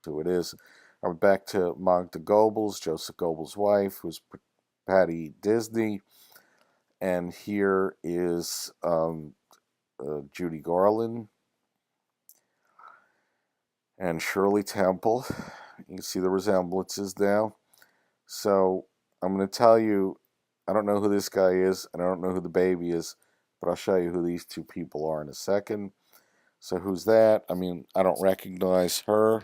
who it is. I'm back to Magda Goebbels, Joseph Goebbels' wife, who's Patty Disney, and here is Judy Garland and Shirley Temple. You can see the resemblances now. So I'm going to tell you, I don't know who this guy is, and I don't know who the baby is, but I'll show you who these two people are in a second. So who's that? I mean, I don't recognize her,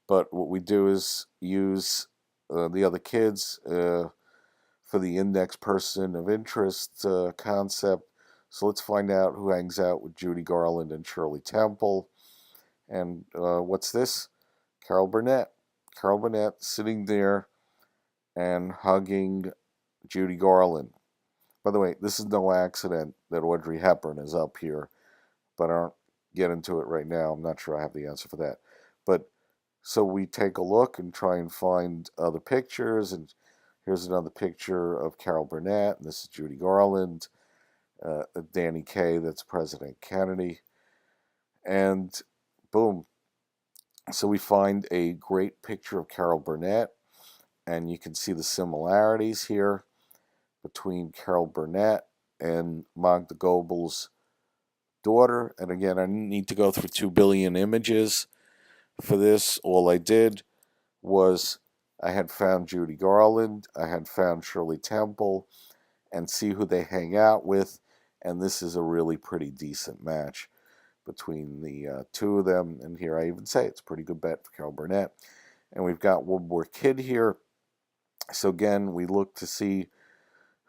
but what we do is use the other kids for the index person of interest concept. So let's find out who hangs out with Judy Garland and Shirley Temple. And what's this? Carol Burnett. Carol Burnett sitting there and hugging Judy Garland. By the way, this is no accident that Audrey Hepburn is up here, but I don't get into it right now. I'm not sure I have the answer for that. But so we take a look and try and find other pictures. And here's another picture of Carol Burnett, and this is Judy Garland, Danny Kaye, that's President Kennedy. And boom. So we find a great picture of Carol Burnett, and you can see the similarities here between Carol Burnett and Magda Goebbels' daughter. And again, I didn't need to go through 2 billion images for this. All I did was I had found Judy Garland, I had found Shirley Temple, and see who they hang out with. And this is a really pretty decent match between the two of them. And here I even say it's a pretty good bet for Carol Burnett. And we've got one more kid here. So again, we look to see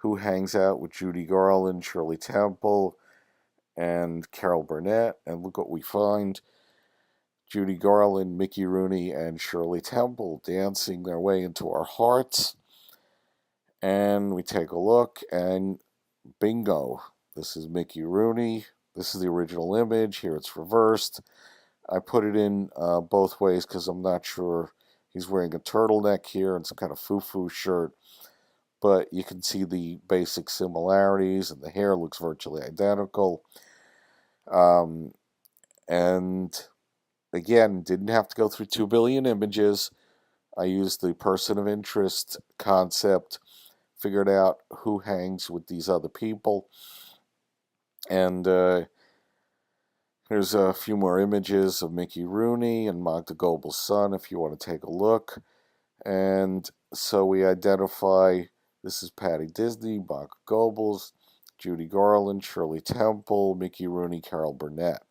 who hangs out with Judy Garland, Shirley Temple, and Carol Burnett. And look what we find. Judy Garland, Mickey Rooney, and Shirley Temple dancing their way into our hearts. And we take a look, and bingo. This is Mickey Rooney. This is the original image. Here it's reversed. I put it in both ways because I'm not sure. He's wearing a turtleneck here and some kind of foo-foo shirt. But you can see the basic similarities, and the hair looks virtually identical. And again, didn't have to go through 2 billion images. I used the person of interest concept, figured out who hangs with these other people. And here's a few more images of Mickey Rooney and Magda Goebbels' son if you want to take a look. And so we identify this is Patty Disney, Magda Goebbels, Judy Garland, Shirley Temple, Mickey Rooney, Carol Burnett.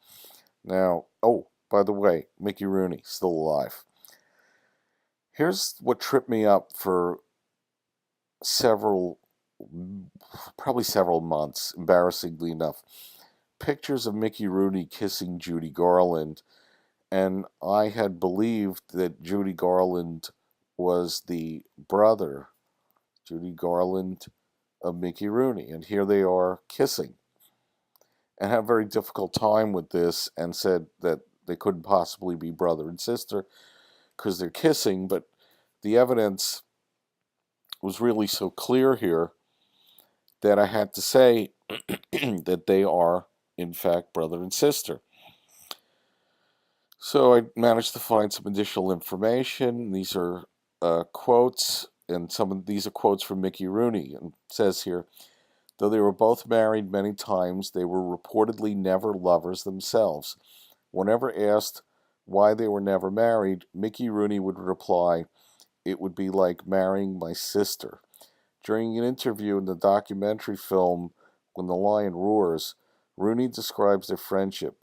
Now, oh, by the way, Mickey Rooney, still alive. Here's what tripped me up for several, probably several months, embarrassingly enough. Pictures of Mickey Rooney kissing Judy Garland, and I had believed that Judy Garland was the brother, Judy Garland, of Mickey Rooney, and here they are kissing. And had a very difficult time with this and said that they couldn't possibly be brother and sister because they're kissing, but the evidence was really so clear here that I had to say that they are, in fact, brother and sister. So I managed to find some additional information. These are quotes, and some of these are quotes from Mickey Rooney. And it says here, though they were both married many times, they were reportedly never lovers themselves. Whenever asked why they were never married, Mickey Rooney would reply, it would be like marrying my sister. During an interview in the documentary film When the Lion Roars, Rooney describes their friendship.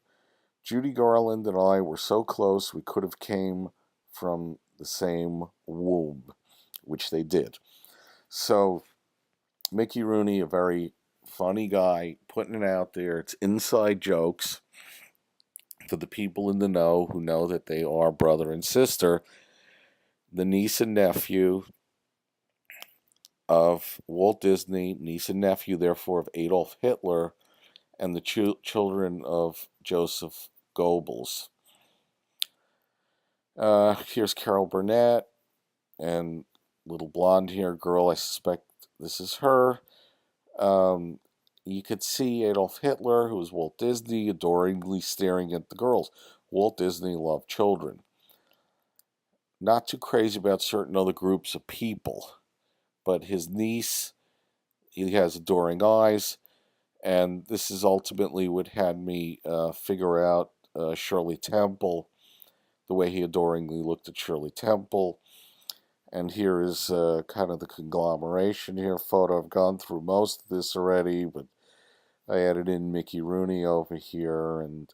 Judy Garland and I were so close we could have came from the same womb, which they did. So Mickey Rooney, a very funny guy, putting it out there. It's inside jokes for the people in the know who know that they are brother and sister. The niece and nephew of Walt Disney, niece and nephew, therefore, of Adolf Hitler, and the children of Joseph Goebbels. Here's Carol Burnett and little blonde haired girl. I suspect this is her. You could see Adolf Hitler, who was Walt Disney, adoringly staring at the girls. Walt Disney loved children. not too crazy about certain other groups of people, but his niece, he has adoring eyes, and this is ultimately what had me figure out Shirley Temple, the way he adoringly looked at Shirley Temple. And here is kind of the conglomeration here. Photo, I've gone through most of this already, but I added in Mickey Rooney over here, and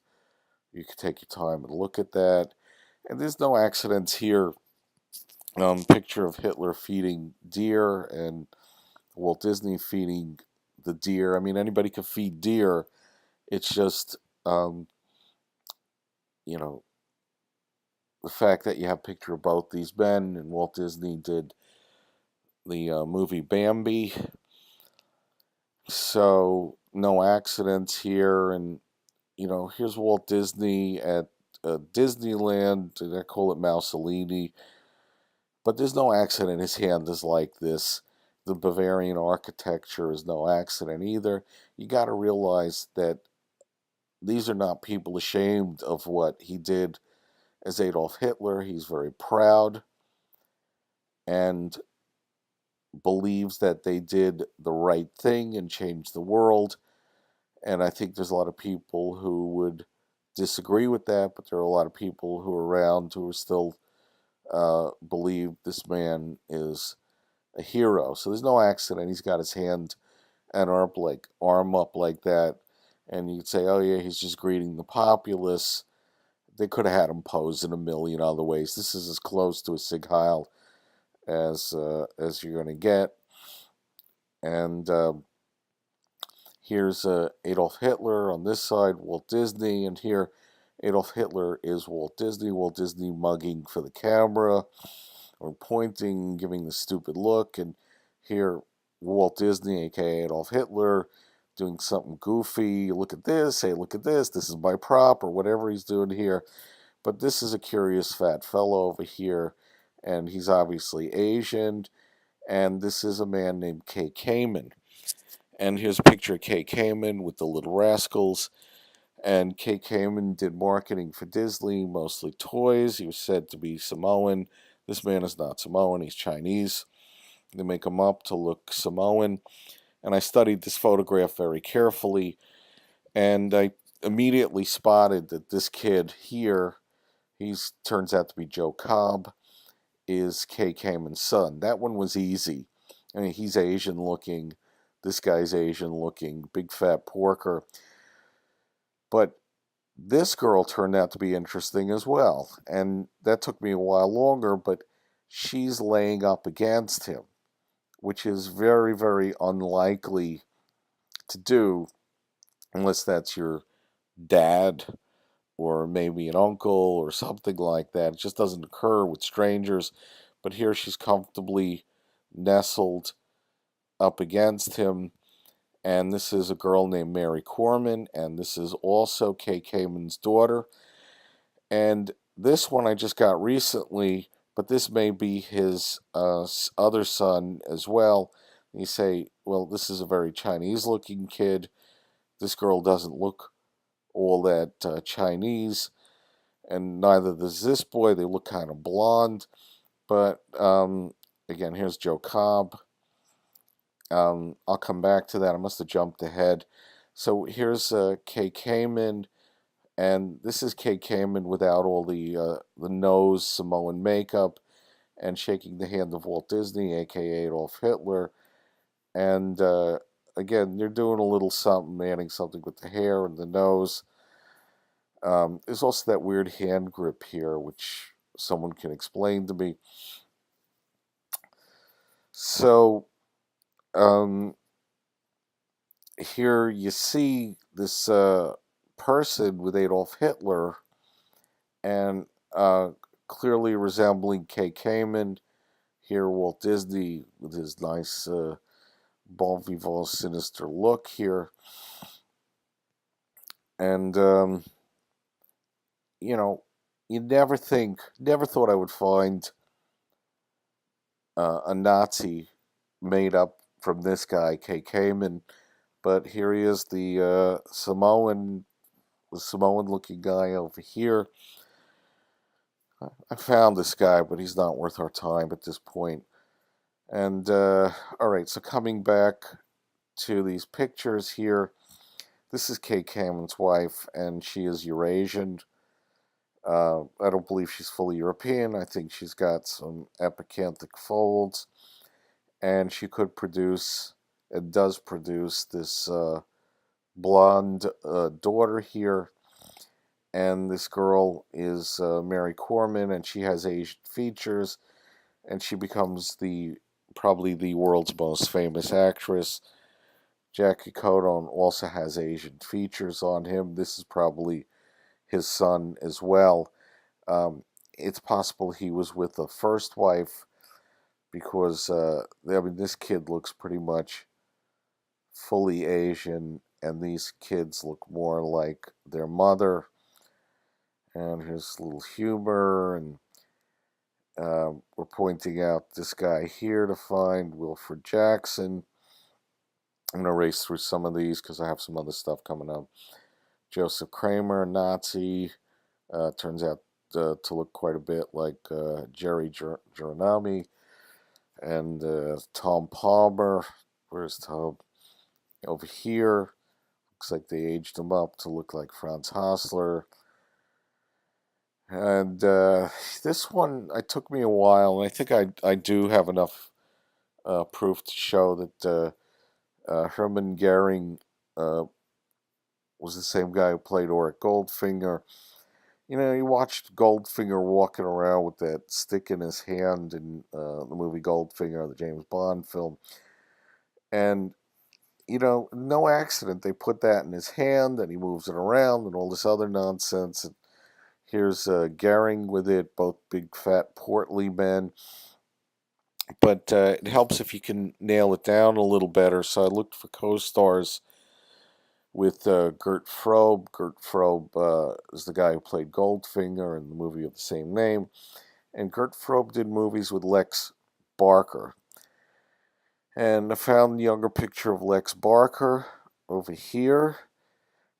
you can take your time and look at that. And there's no accidents here. Picture of Hitler feeding deer and Walt Disney feeding the deer. I mean, anybody can feed deer. It's just, um, you know, the fact that you have a picture of both these men, and Walt Disney did the movie Bambi. So, no accidents here. And, here's Walt Disney at Disneyland. I call it Mussolini. But there's no accident his hand is like this. The Bavarian architecture is no accident either. You got to realize that these are not people ashamed of what he did as Adolf Hitler. He's very proud and believes that they did the right thing and changed the world. And I think there's a lot of people who would disagree with that, but there are a lot of people who are around who are still believe this man is a hero. So there's no accident he's got his hand and arm up like that. And you'd say, oh yeah, he's just greeting the populace. They could have had him pose in a million other ways. This is as close to a Sig Heil as you're going to get. And here's Adolf Hitler on this side, Walt Disney, and here Adolf Hitler is Walt Disney mugging for the camera, or pointing, giving the stupid look, and here Walt Disney, aka Adolf Hitler, doing something goofy. Look at this, hey, look at this is my prop, or whatever he's doing here. But this is a curious fat fellow over here, and he's obviously Asian, and this is a man named Kay Caiman. And here's a picture of Kay Caiman with the Little Rascals. And Kay Caiman did marketing for Disney, mostly toys. He was said to be Samoan. This man is not Samoan, he's Chinese. They make him up to look Samoan. And I studied this photograph very carefully, and I immediately spotted that this kid here, he turns out to be Joe Cobb, is Kay Caiman's son. That one was easy. I mean, he's Asian looking. This guy's Asian looking, big fat porker. But this girl turned out to be interesting as well. And that took me a while longer, but she's laying up against him, which is very, very unlikely to do unless that's your dad or maybe an uncle or something like that. It just doesn't occur with strangers. But here she's comfortably nestled up against him. And this is a girl named Mary Corman, and this is also Kay Caiman's daughter. And this one I just got recently, but this may be his other son as well. And you say, well, this is a very Chinese-looking kid. This girl doesn't look all that Chinese, and neither does this boy. They look kind of blonde. But again, here's Joe Cobb. I'll come back to that. I must have jumped ahead. So here's Kay Caiman, and this is Kay Caiman without all the nose Samoan makeup, and shaking the hand of Walt Disney, aka Adolf Hitler. And again, they're doing a little something, adding something with the hair and the nose. There's also that weird hand grip here, which someone can explain to me. So here you see this person with Adolf Hitler, and clearly resembling Kay Caiman. Here, Walt Disney with his nice bon vivant, sinister look here. And, you never thought I would find a Nazi made up from this guy, Kay Caiman. But here he is, the Samoan looking guy over here. I found this guy, but he's not worth our time at this point. And all right, so coming back to these pictures here, this is Kay Caiman's wife, and she is Eurasian. I don't believe she's fully European. I think she's got some epicanthic folds, and she could produce, and does produce, this blonde daughter here. And this girl is Mary Corman, and she has Asian features, and she becomes probably the world's most famous actress. Jackie Cotton also has Asian features on him. This is probably his son as well. It's possible he was with the first wife because I mean, this kid looks pretty much fully Asian, and these kids look more like their mother. And here's a little humor, and we're pointing out this guy here to find Wilfred Jackson. I'm going to race through some of these because I have some other stuff coming up. Joseph Kramer, Nazi, turns out to look quite a bit like Jerry Geronimi. And Tom Palmer, where's Tom? Over here, looks like they aged him up to look like Franz Hostler. And this one, it took me a while, and I think I do have enough proof to show that Hermann Goering was the same guy who played Auric Goldfinger. You know, you watched Goldfinger walking around with that stick in his hand in the movie Goldfinger, the James Bond film. And, you know, no accident. They put that in his hand, and he moves it around, and all this other nonsense. And here's Goering with it, both big, fat, portly men. But it helps if you can nail it down a little better. So I looked for co-stars with Gert Frobe. Gert Frobe is the guy who played Goldfinger in the movie of the same name. And Gert Frobe did movies with Lex Barker. And I found a younger picture of Lex Barker over here.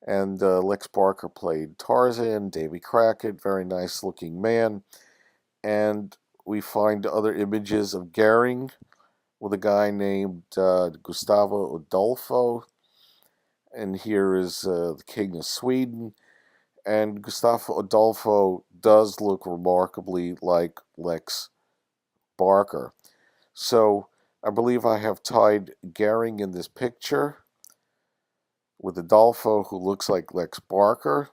And Lex Barker played Tarzan, Davy Crockett, very nice looking man. And we find other images of Goering with a guy named Gustavo Adolfo. And here is the King of Sweden. And Gustavo Adolfo does look remarkably like Lex Barker. So I believe I have tied Goering in this picture with Adolfo, who looks like Lex Barker,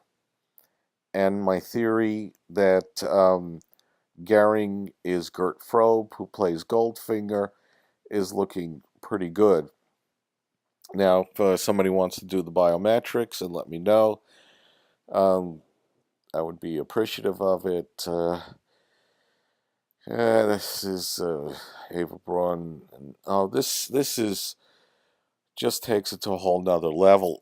and my theory that Goering is Gert Frobe, who plays Goldfinger, is looking pretty good. Now, if somebody wants to do the biometrics and let me know, I would be appreciative of it. This is Eva Braun. And, oh, this is just takes it to a whole nother level.